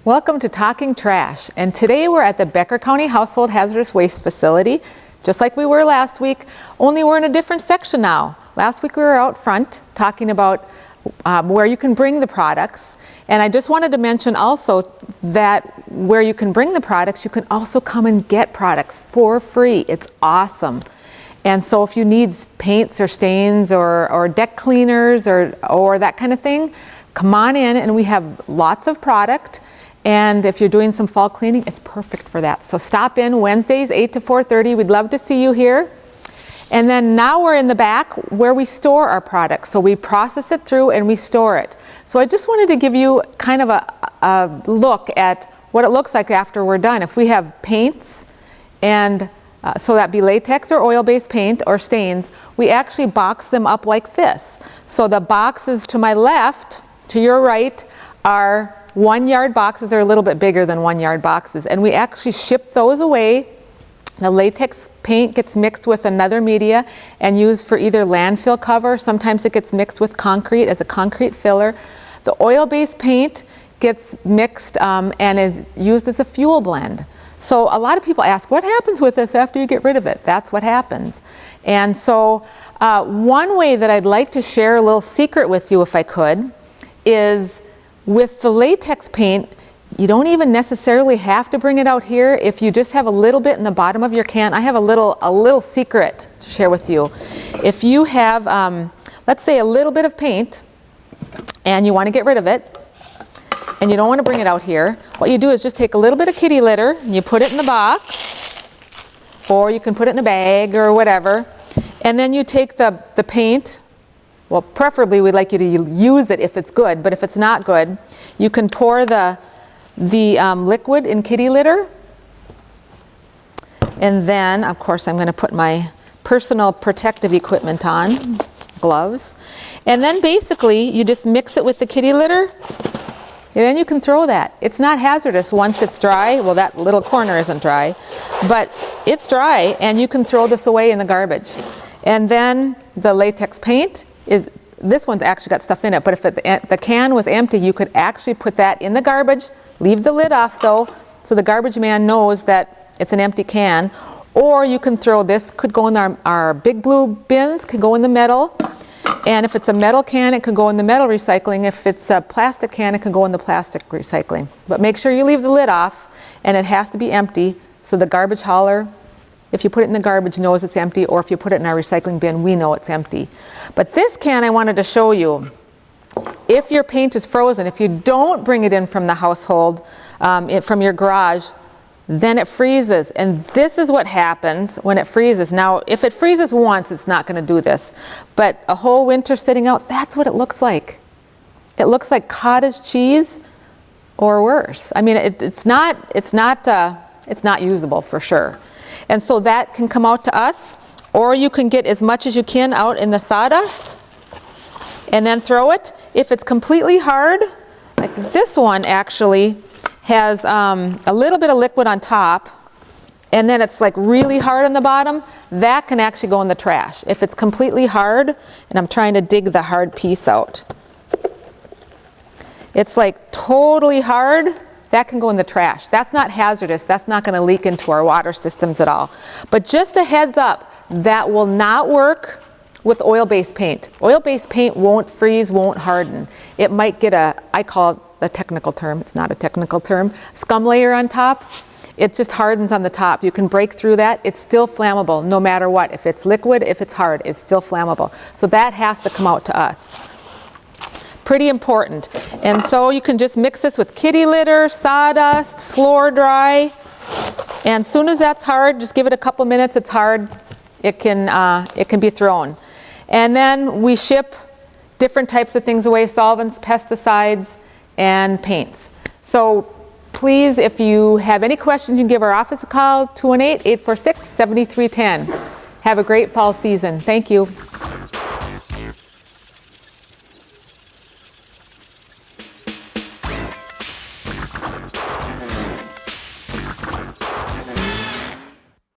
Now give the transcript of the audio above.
Welcome to Talking Trash, and today we're at the Becker County Household Hazardous Waste Facility, just like we were last week, only we're in a different section now. Last week we were out front talking about where you can bring the products, and I just wanted to mention also that where you can bring the products, you can also come and get products for free. It's awesome. And so if you need paints or stains or deck cleaners or that kind of thing, come on in, and we have lots of product. And if you're doing some fall cleaning, it's perfect for that. So stop in Wednesdays, 8 to 4:30. We'd love to see you here. And then now we're in the back where we store our products. So we process it through and we store it. So I just wanted to give you kind of a look at what it looks like after we're done. If we have paints, and so that'd be latex or oil-based paint or stains, we actually box them up like this. So the boxes to my left, to your right, are 1 yard boxes. Are a little bit bigger than 1 yard boxes, and we actually ship those away. The latex paint gets mixed with another media and used for either landfill cover. Sometimes it gets mixed with concrete as a concrete filler. The oil-based paint gets mixed and is used as a fuel blend. So a lot of people ask, what happens with this after you get rid of it? That's what happens. And so one way that I'd like to share a little secret with you, if I could, is with the latex paint, you don't even necessarily have to bring it out here. If you just have a little bit in the bottom of your can, I have a little secret to share with you. If you have, let's say, a little bit of paint and you want to get rid of it and you don't want to bring it out here, what you do is just take a little bit of kitty litter and you put it in the box, or you can put it in a bag or whatever, and then you take the paint. Well, preferably we'd like you to use it if it's good, but if it's not good, you can pour the liquid in kitty litter. And then, of course, I'm going to put my personal protective equipment on, gloves. And then basically, you just mix it with the kitty litter, and then you can throw that. It's not hazardous once it's dry. Well, that little corner isn't dry, but it's dry, and you can throw this away in the garbage. And then the latex paint, this one's actually got stuff in it, but if the can was empty, you could actually put that in the garbage, leave the lid off though, so the garbage man knows that it's an empty can. Or you can throw this, could go in our big blue bins, could go in the metal. And if it's a metal can, it could go in the metal recycling. If it's a plastic can, it can go in the plastic recycling. But make sure you leave the lid off, and it has to be empty, so the garbage hauler, if you put it in the garbage, knows it's empty, or if you put it in our recycling bin, we know it's empty. But this can I wanted to show you. If your paint is frozen, if you don't bring it in from the household, from your garage, then it freezes. And this is what happens when it freezes. Now, if it freezes once, it's not going to do this. But a whole winter sitting out, that's what it looks like. It looks like cottage cheese or worse. I mean, it's not usable for sure. And so that can come out to us, or you can get as much as you can out in the sawdust and then throw it. If it's completely hard, like this one actually has a little bit of liquid on top, and then it's like really hard on the bottom, that can actually go in the trash. If it's completely hard, and I'm trying to dig the hard piece out, it's like totally hard, that can go in the trash. That's not hazardous. That's not going to leak into our water systems at all. But just a heads up, that will not work with oil-based paint. Oil-based paint won't freeze, won't harden. It might get I call it a technical term, it's not a technical term, scum layer on top. It just hardens on the top. You can break through that. It's still flammable no matter what. If it's liquid, if it's hard, it's still flammable. So that has to come out to us. Pretty important. And so you can just mix this with kitty litter, sawdust, floor dry, and as soon as that's hard, just give it a couple minutes. It's hard, it can be thrown. And then we ship different types of things away: solvents, pesticides, and paints. So please, if you have any questions, you can give our office a call, 218-846-7310. Have a great fall season. Thank you.